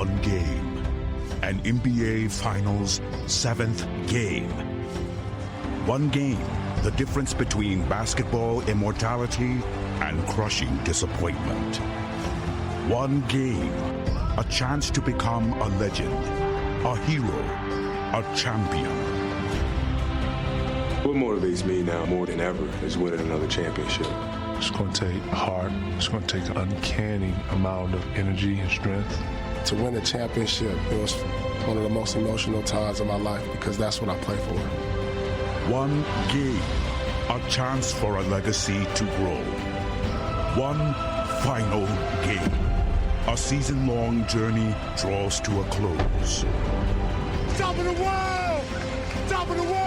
one game. An NBA Finals 7th game. One game, the difference between basketball immortality and crushing disappointment. One game, a chance to become a legend, a hero, a champion. What motivates me now more than ever is winning another championship. It's going to take heart. It's going to take an uncanny amount of energy and strength. To win a championship, it was one of the most emotional times of my life because that's what I play for. One game, a chance for a legacy to grow. One final game. A season-long journey draws to a close. Top of the world! Top of the world!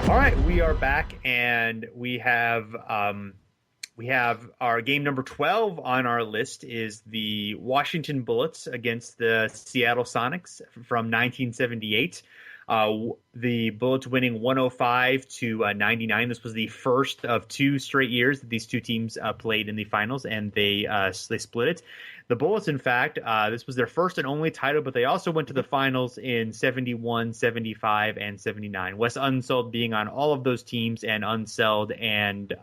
All right, we are back, and we have our game number 12 on our list is the Washington Bullets against the Seattle Sonics from 1978. The Bullets winning 105-99. This was the first of two straight years that these two teams played in the finals, and they split it. The Bullets, in fact, this was their first and only title, but they also went to the finals in 71, 75, and 79. Wes Unseld being on all of those teams, and Unseld and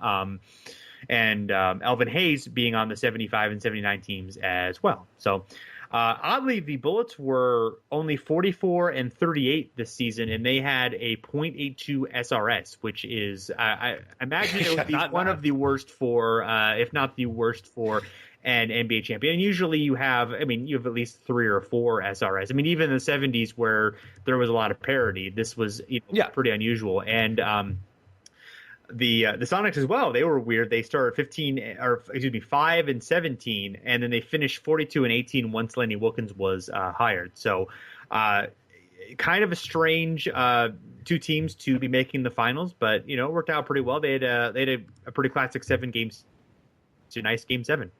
Elvin Hayes being on the 75 and 79 teams as well. So oddly, the Bullets were only 44-38 this season, and they had a .82 SRS, which is I imagine it would be one of the worst for, if not the worst for, an NBA champion. And usually you have at least 3 or 4 SRS. I mean, even in the 70s where there was a lot of parity, this was pretty unusual. And the Sonics as well, they were weird. They started 5-17, and then they finished 42-18 once Lenny Wilkens was hired. So kind of a strange two teams to be making the finals, but it worked out pretty well. They had a pretty classic 7 games. It's a nice game 7.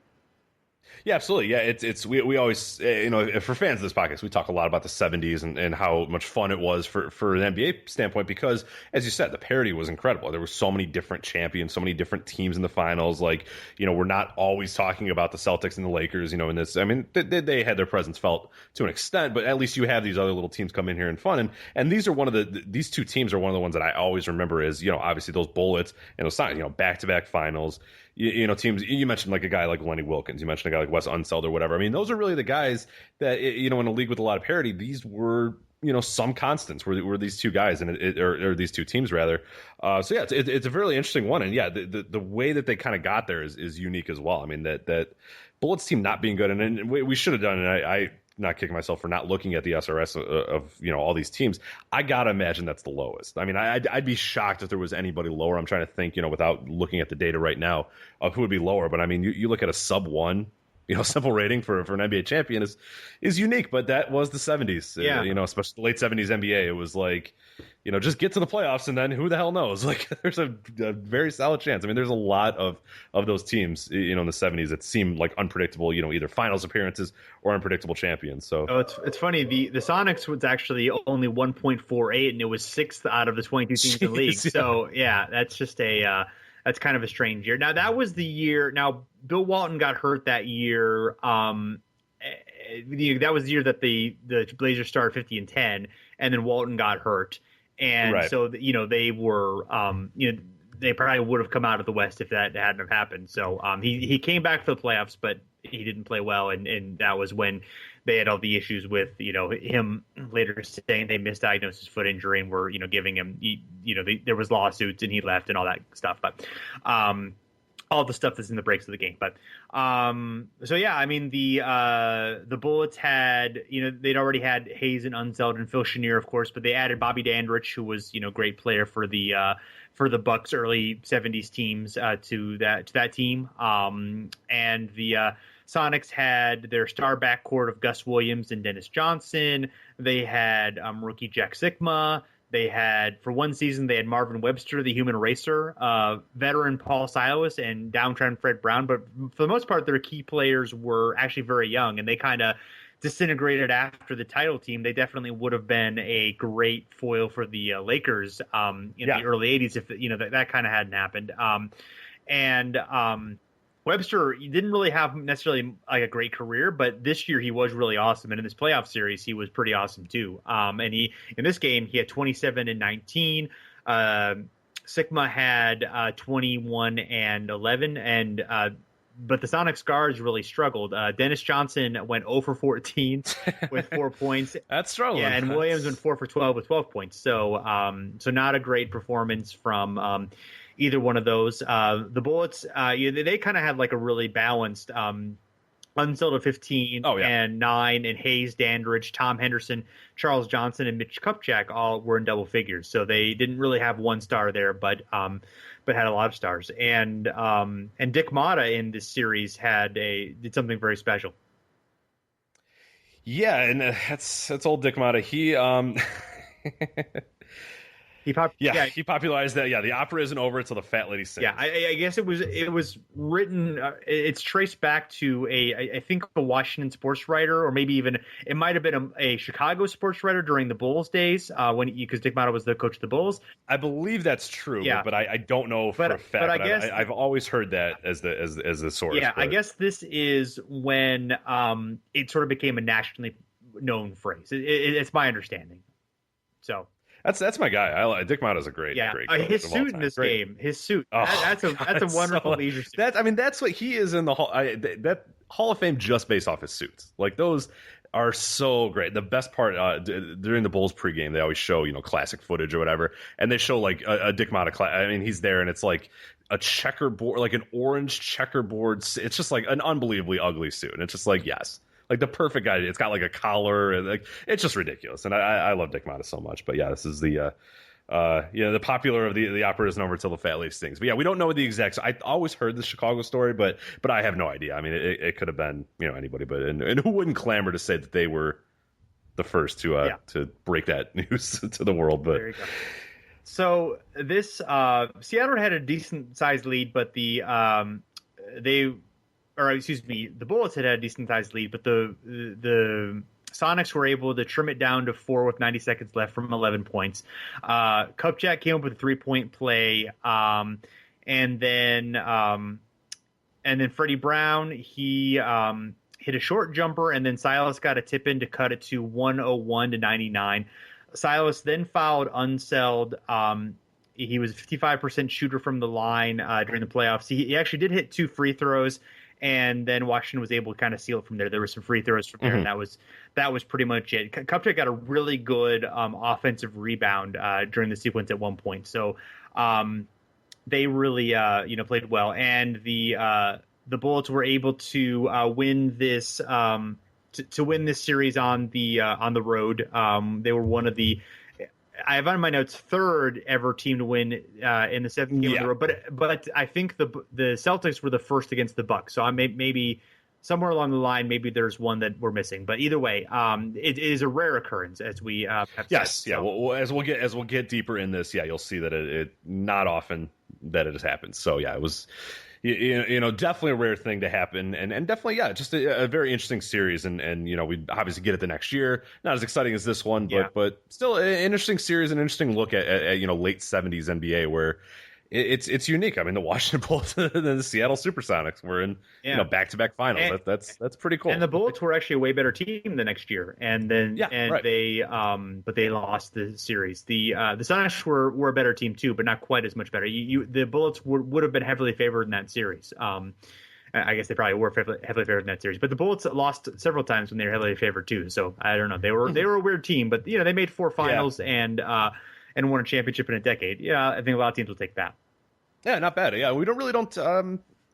Yeah, absolutely. Yeah, it's we always for fans of this podcast, we talk a lot about the 70s and how much fun it was for an NBA standpoint because, as you said, the parity was incredible. There were so many different champions, so many different teams in the finals. Like, we're not always talking about the Celtics and the Lakers. In this, I mean, they had their presence felt to an extent, but at least you have these other little teams come in here and fun. And these are these two teams are one of the ones that I always remember as obviously those Bullets and those Sonics, back-to-back finals. Teams, you mentioned like a guy like Lenny Wilkens, you mentioned a guy like Wes Unseld or whatever. I mean, those are really the guys that, in a league with a lot of parity, these were, some constants were these two guys or these two teams rather. So yeah, it's a really interesting one. And yeah, the way that they kind of got there is unique as well. I mean, that Bullets team not being good, and we should have done it. I not kicking myself for not looking at the SRS of all these teams. I gotta imagine that's the lowest. I mean, I'd be shocked if there was anybody lower. I'm trying to think, without looking at the data right now, of who would be lower. But I mean, you look at a sub 1, simple rating for an NBA champion is unique. But that was the 70s. Yeah. Especially the late 70s NBA. It was like, just get to the playoffs and then who the hell knows? Like, there's a very solid chance. I mean, there's a lot of those teams, in the 70s that seem like unpredictable, either finals appearances or unpredictable champions. So it's funny. The Sonics was actually only 1.48, and it was 6th out of the 22 teams in the league. Yeah. So yeah, that's just that's kind of a strange year. Now that was the year. Now Bill Walton got hurt that year. That was the year that the Blazers started 50-10, and then Walton got hurt. And right. So, they were, they probably would have come out of the West if that hadn't have happened. So he came back for the playoffs, but he didn't play well. And that was when they had all the issues with, him later saying they misdiagnosed his foot injury and were, giving him, there was lawsuits and he left and all that stuff. But all the stuff that's in the breaks of the game. But so yeah, I mean the Bullets had, they'd already had Hayes and Unseld and Phil Chenier, of course, but they added Bobby Dandridge, who was, great player for the Bucks early 70s teams to that team. And the Sonics had their star backcourt of Gus Williams and Dennis Johnson. They had rookie Jack Sikma. They had, for one season, they had Marvin Webster, the human racer, veteran Paul Silas, and downtrend Fred Brown. But for the most part, their key players were actually very young, and they kind of disintegrated after the title team. They definitely would have been a great foil for the Lakers in the early 80s if, that kind of hadn't happened. What Webster, he didn't really have necessarily like a great career, but this year he was really awesome. And in this playoff series, he was pretty awesome too. And in this game, he had 27 and 19. Sigma had 21 and 11, and but the Sonics guards really struggled. Dennis Johnson went 0 for 14 with 4 points. That's struggling. Yeah, and Williams went 4 for 12 with 12 points. So so not a great performance from either one of those. The Bullets, they kind of had like a really balanced Unseld at 15 and 9, and Hayes, Dandridge, Tom Henderson, Charles Johnson, and Mitch Kupchak all were in double figures. So they didn't really have one star there, but had a lot of stars. And Dick Motta in this series did something very special. Yeah, and that's old Dick Motta. He popularized that. Yeah, the opera isn't over until the fat lady sings. Yeah, I guess it was written. It's traced back to I think a Washington sports writer, or maybe even it might have been a Chicago sports writer during the Bulls days, because Dick Motta was the coach of the Bulls. I believe that's true. Yeah. but I don't know for a fact. But I guess I've always heard that as the source. Yeah, but I guess this is when it sort of became a nationally known phrase. It's my understanding. So. That's my guy. Dick Motta's a great coach. His suit in this game, his suit. That's a wonderful leisure suit. That's what he is in the Hall. That Hall of Fame just based off his suits. Like those are so great. The best part during the Bulls pregame, they always show classic footage or whatever, and they show like a Dick Motta. I mean, he's there, and it's like a checkerboard, like an orange checkerboard. It's just like an unbelievably ugly suit, and it's just like yes. Like the perfect guy. It's got like a collar, and like it's just ridiculous. And I love Dick Motta so much. But yeah, this is the popular of the opera isn't over till the fat lady sings. But yeah, we don't know the exact. I always heard the Chicago story, but I have no idea. I mean, it could have been anybody, but and who wouldn't clamor to say that they were the first to break that news to the world? But there you go. So this Seattle had a decent sized lead, but the Bullets had a decent sized lead, but the Sonics were able to trim it down to 4 with 90 seconds left from 11 points. Kupchak came up with a 3-point play, and then Freddie Brown, he hit a short jumper, and then Silas got a tip in to cut it to 101 to 99. Silas then fouled Unseld. He was a 55% shooter from the line during the playoffs. He actually did hit 2 free throws. And then Washington was able to kind of seal it from there. There were some free throws from there, and that was pretty much it. Kupchak got a really good offensive rebound during the sequence at one point. So they really played well, and the Bullets were able to win this to win this series on the road. They were one of the. I have on my notes third ever team to win in the 7th game of the road, but I think the Celtics were the first against the Bucks. So I maybe somewhere along the line, maybe there's one that we're missing. But either way, it is a rare occurrence, as we have said. Yes, yeah. Well, as we'll get deeper in this, you'll see that it not often that it has happened. So yeah, it was. Definitely a rare thing to happen, and definitely, just a very interesting series, and we obviously get it the next year. Not as exciting as this one, but still an interesting series, an interesting look at late 70s NBA where it's unique. I mean, the Washington Bullets and the Seattle Supersonics were in back-to-back finals. That's pretty cool. And the Bullets were actually a way better team the next year, and then they lost the series. The Sonics were a better team too, but not quite as much better. The Bullets would have been heavily favored in that series. I guess they probably were heavily favored in that series, but the Bullets lost several times when they were heavily favored too. So I don't know. They were a weird team, but they made 4 finals and won a championship in a decade. Yeah, I think a lot of teams will take that. Yeah, not bad. Yeah, we really don't. I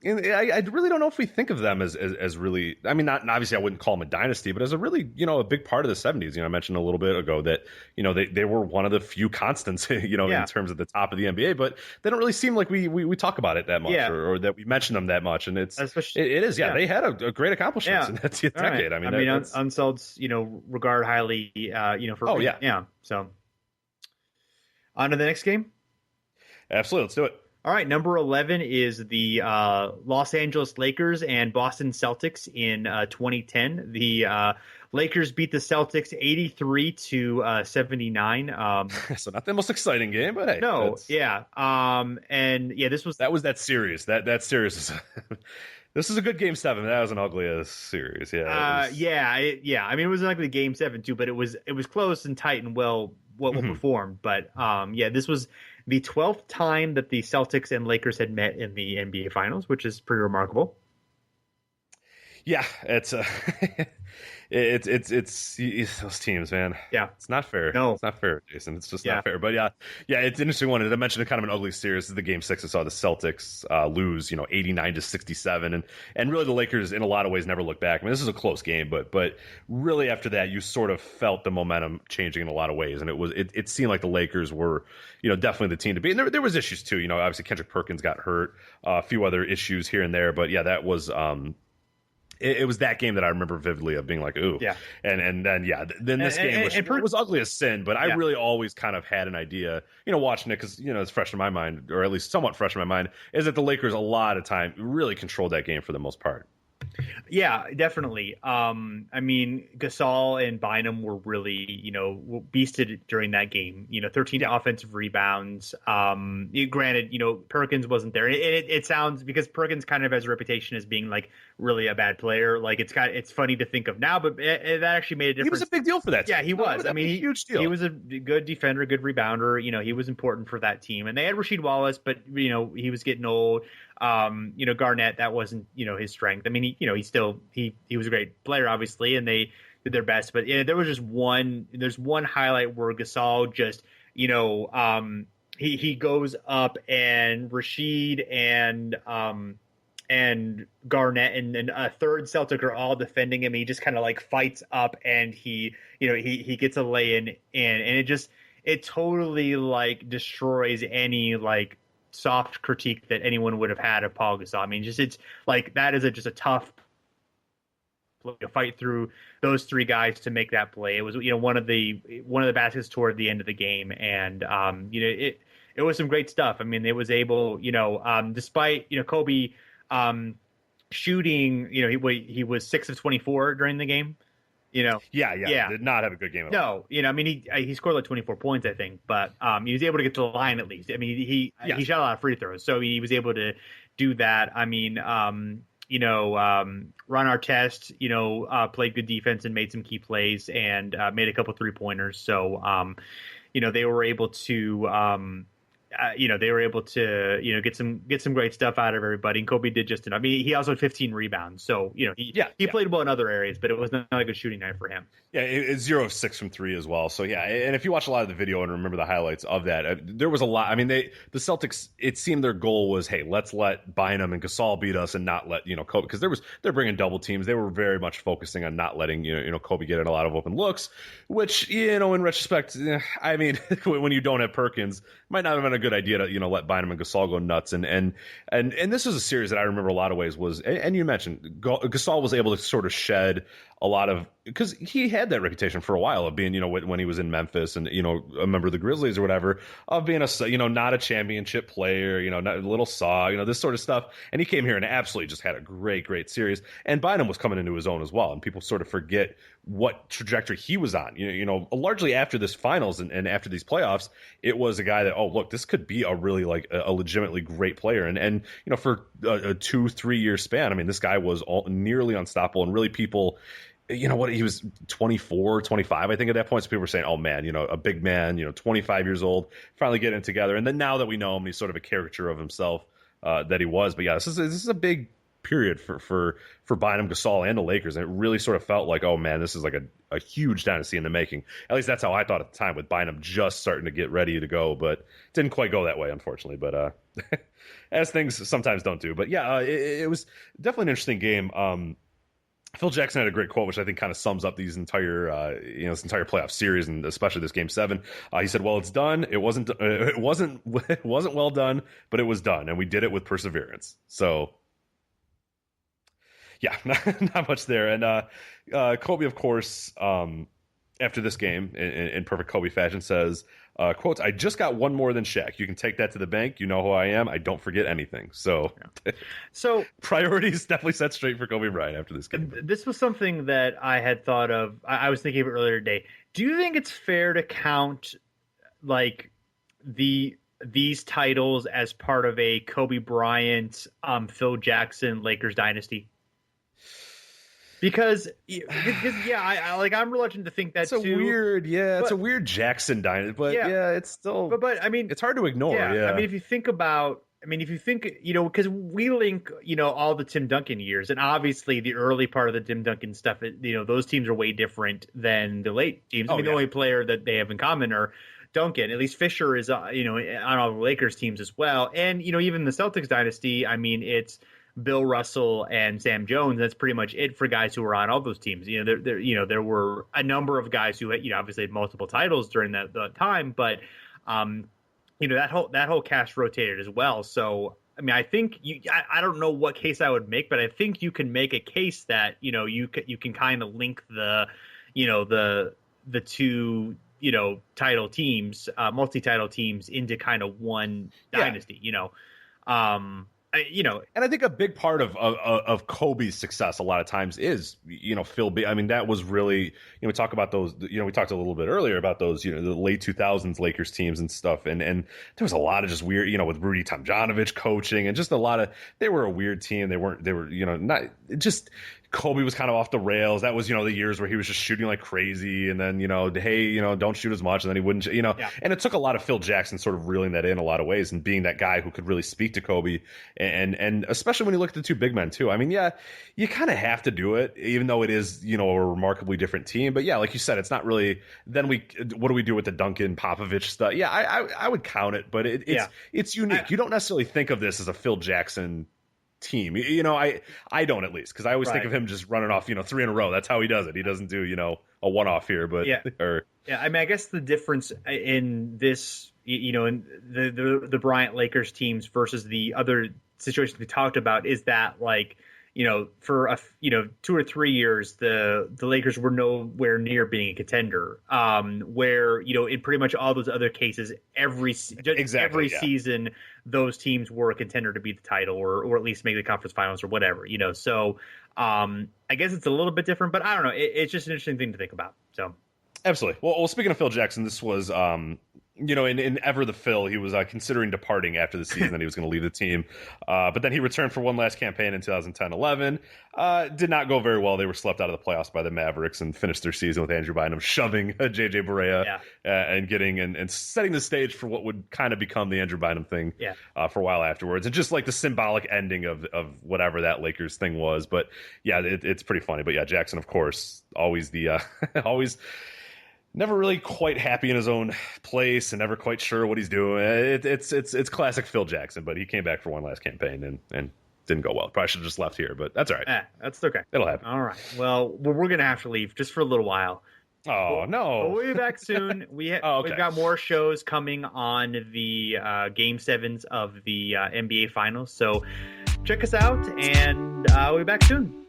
really don't know if we think of them as really. I mean, not obviously I wouldn't call them a dynasty, but as a really a big part of the 70s. I mentioned a little bit ago that they were one of the few constants in terms of the top of the NBA, but they don't really seem like we talk about it that much or that we mention them that much, and it is. They had a great accomplishment in that decade. Right. I mean, Unseld's regard highly for So on to the next game. Absolutely, let's do it. All right, number 11 is the Los Angeles Lakers and Boston Celtics in 2010. The Lakers beat the Celtics 83 to 79. So not the most exciting game, but hey. No, this was that series. That series is This is a good Game 7. That was an ugly series. Yeah. I mean, it was an ugly Game 7 too, but it was close and tight and well performed. But this was the 12th time that the Celtics and Lakers had met in the NBA Finals, which is pretty remarkable. Yeah, it's those teams, man. Yeah, it's not fair. No, it's not fair, Jason. It's just not fair. But yeah, it's an interesting one. And I mentioned kind of an ugly series. This is the Game 6. I saw the Celtics lose, 89-67, and really the Lakers in a lot of ways never looked back. I mean, this is a close game, but really after that, you sort of felt the momentum changing in a lot of ways, and it seemed like the Lakers were, definitely the team to beat. And there was issues too. Obviously Kendrick Perkins got hurt, a few other issues here and there, but yeah, that was. It was that game that I remember vividly of being like, ooh. Yeah. And then this game was ugly as sin, but I really always kind of had an idea, watching it because, it's fresh in my mind, or at least somewhat fresh in my mind, is that the Lakers a lot of time really controlled that game for the most part. Yeah, definitely. I mean, Gasol and Bynum were really, beasted during that game. 13 offensive rebounds. Granted, Perkins wasn't there. It sounds, because Perkins kind of has a reputation as being like really a bad player. Like it's funny to think of now, but that actually made a difference. He was a big deal for that team. Yeah, he was. I mean, huge deal. He was a good defender, good rebounder. He was important for that team, and they had Rasheed Wallace, but he was getting old. Garnett, that wasn't, his strength. I mean, he was a great player, obviously, and they did their best, but there was just there's one highlight where Gasol just, he goes up and Rasheed and Garnett and a third Celtic are all defending him. He just kind of like fights up and he gets a lay in, and it totally like destroys any like soft critique that anyone would have had of Pau Gasol. I mean, it's like that is just a tough fight through those three guys to make that play. It was one of the baskets toward the end of the game, and it was some great stuff. I mean, it was able despite Kobe shooting, he was 6 of 24 during the game. Yeah. Did not have a good game at all. No, I mean, he scored like 24 points, I think, but he was able to get to the line at least. I mean, he shot a lot of free throws, so he was able to do that. I mean, Ron Artest, played good defense and made some key plays and made a couple 3-pointers. So, they were able to. Get some great stuff out of everybody. And Kobe did just enough. I mean, he also had 15 rebounds. So, he played well in other areas, but it was not a good shooting night for him. Yeah, it's 0 of 6 from 3 as well. So, yeah, and if you watch a lot of the video and remember the highlights of that, there was a lot. I mean, the Celtics, it seemed their goal was, hey, let's let Bynum and Gasol beat us and not let, Kobe, because they're bringing double teams. They were very much focusing on not letting, Kobe get in a lot of open looks, which, in retrospect, I mean, when you don't have Perkins, might not have been a good idea to, let Bynum and Gasol go nuts. And this was a series that I remember a lot of ways was, and you mentioned Gasol was able to sort of shed a lot of, because he had that reputation for a while of being, when he was in Memphis and, a member of the Grizzlies or whatever, of being not a championship player, not a little saw, this sort of stuff. And he came here and absolutely just had a great series. And Bynum was coming into his own as well. And people sort of forget what trajectory he was on. Largely after this finals and after these playoffs, it was a guy that, oh, look, this could be a really like a legitimately great player. And for a 2-3 year span, I mean, this guy was nearly unstoppable, and really people, he was 24, 25, I think at that point. So people were saying, oh man, a big man, 25 years old, finally getting it together. And then now that we know him, he's sort of a caricature of himself that he was. But yeah, this is a big period for Bynum, Gasol, and the Lakers. And it really sort of felt like, oh man, this is like a huge dynasty in the making. At least that's how I thought at the time, with Bynum just starting to get ready to go, but it didn't quite go that way, unfortunately. But as things sometimes don't do. But yeah, it was definitely an interesting game. Phil Jackson had a great quote, which I think kind of sums up these entire playoff series, and especially this Game 7. He said, "Well, it's done. It wasn't well done, but it was done, and we did it with perseverance." So, yeah, not much there. And Kobe, of course, after this game, in perfect Kobe fashion, says, quotes, "I just got one more than Shaq. You can take that to the bank. You know who I am. I don't forget anything." So priorities definitely set straight for Kobe Bryant after this game. This was something that I had thought of. I was thinking of it earlier today. Do you think it's fair to count like the these titles as part of a Kobe Bryant, Phil Jackson Lakers dynasty? Because I'm reluctant to think that it's a weird Jackson dynasty, but it's still, but I mean, it's hard to ignore. Yeah. I mean, if you think, because we link, all the Tim Duncan years, and obviously the early part of the Tim Duncan stuff, those teams are way different than the late teams. The only player that they have in common are Duncan. At least Fisher is, on all the Lakers teams as well. And, even the Celtics dynasty, I mean, it's Bill Russell and Sam Jones. That's pretty much it for guys who were on all those teams. There were a number of guys who had, obviously had multiple titles during that time, but that whole cast rotated as well. So, I mean, I think I don't know what case I would make, but I think you can make a case that, you can kind of link the two, title teams, multi-title teams into kind of one dynasty, and I think a big part of Kobe's success a lot of times is, Phil B. I mean, that was really, we talk about those, we talked a little bit earlier about those, the late 2000s Lakers teams and stuff. And there was a lot of just weird, with Rudy Tomjanovich coaching and just a lot of, they were a weird team. They were, not just, Kobe was kind of off the rails. That was, the years where he was just shooting like crazy. And then, hey, don't shoot as much. And then he wouldn't, and it took a lot of Phil Jackson sort of reeling that in a lot of ways and being that guy who could really speak to Kobe. And especially when you look at the two big men too. I mean, you kind of have to do it, even though it is, a remarkably different team. But like you said, it's not really, then what do we do with the Duncan Popovich stuff? Yeah, I would count it, but it's unique. You don't necessarily think of this as a Phil Jackson team. I don't, at least, because I always think of him just running off, 3 in a row. That's how he does it. He doesn't do, a one-off here, but I mean, I guess the difference in this, in the Bryant Lakers teams versus the other situations we talked about is that, like, for 2 or 3 years, the Lakers were nowhere near being a contender. Where in pretty much all those other cases, every season, those teams were a contender to beat the title or at least make the conference finals or whatever. So I guess it's a little bit different, but I don't know. It's just an interesting thing to think about. So absolutely. Well, speaking of Phil Jackson, this was in Ever the Phil, he was considering departing after the season that he was going to leave the team. But then he returned for one last campaign in 2010-11. Did not go very well. They were swept out of the playoffs by the Mavericks and finished their season with Andrew Bynum shoving J.J. Barea and getting and setting the stage for what would kind of become the Andrew Bynum thing for a while afterwards. And just like the symbolic ending of whatever that Lakers thing was. But it's pretty funny. But Jackson, of course, always the always never really quite happy in his own place and never quite sure what he's doing. It's classic Phil Jackson, but he came back for one last campaign and didn't go well. Probably should have just left here, but that's all right. That's okay. It'll happen. All right. Well, we're going to have to leave just for a little while. Oh, no. We'll be back soon. We've got more shows coming on the Game 7s of the NBA Finals. So check us out, and we'll be back soon.